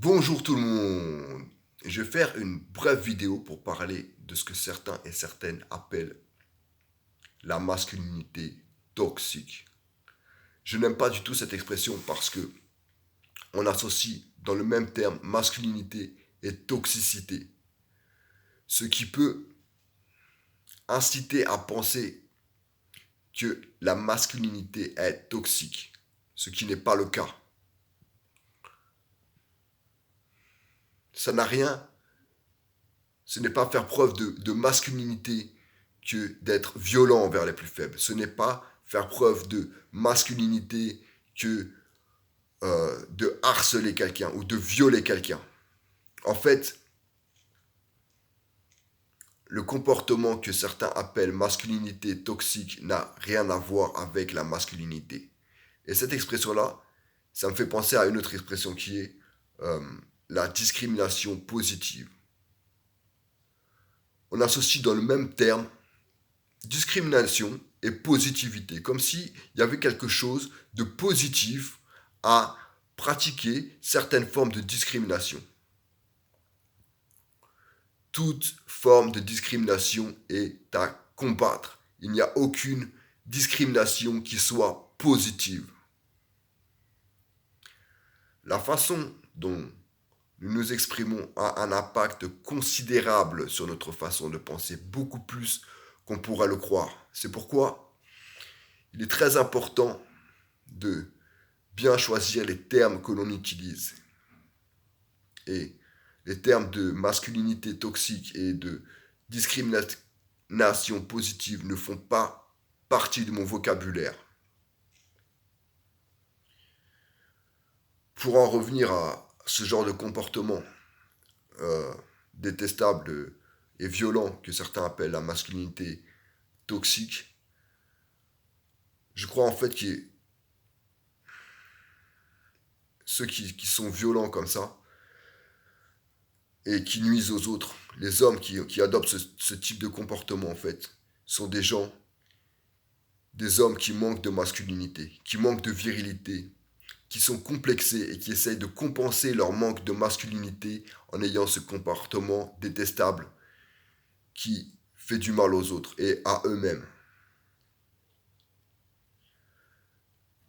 Bonjour tout le monde. Je vais faire une brève vidéo pour parler de ce que certains et certaines appellent la masculinité toxique. Je n'aime pas du tout cette expression parce que on associe dans le même terme masculinité et toxicité, ce qui peut inciter à penser que la masculinité est toxique, ce qui n'est pas le cas. Ça n'a rien, ce n'est pas faire preuve de masculinité que d'être violent envers les plus faibles. Ce n'est pas faire preuve de masculinité que de harceler quelqu'un ou de violer quelqu'un. En fait, le comportement que certains appellent masculinité toxique n'a rien à voir avec la masculinité. Et cette expression-là, ça me fait penser à une autre expression qui est euh, la discrimination positive. On associe dans le même terme discrimination et positivité, comme s'il y avait quelque chose de positif à pratiquer certaines formes de discrimination. Toute forme de discrimination est à combattre. Il n'y a aucune discrimination qui soit positive. La façon dont nous nous exprimons a un impact considérable sur notre façon de penser, beaucoup plus qu'on pourrait le croire. C'est pourquoi il est très important de bien choisir les termes que l'on utilise. Et les termes de masculinité toxique et de discrimination positive ne font pas partie de mon vocabulaire. Pour en revenir à ce genre de comportement euh, détestable et violent que certains appellent la masculinité toxique, je crois en fait que ceux qui sont violents comme ça et qui nuisent aux autres, les hommes qui adoptent ce type de comportement en fait, sont des hommes qui manquent de masculinité, qui manquent de virilité, qui sont complexés et qui essayent de compenser leur manque de masculinité en ayant ce comportement détestable qui fait du mal aux autres et à eux-mêmes.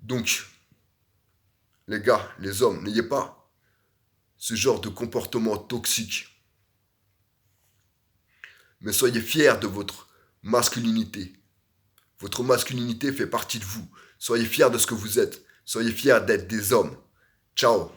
Donc, les gars, les hommes, n'ayez pas ce genre de comportement toxique, mais soyez fiers de votre masculinité. Votre masculinité fait partie de vous. Soyez fiers de ce que vous êtes. Soyez fiers d'être des hommes. Ciao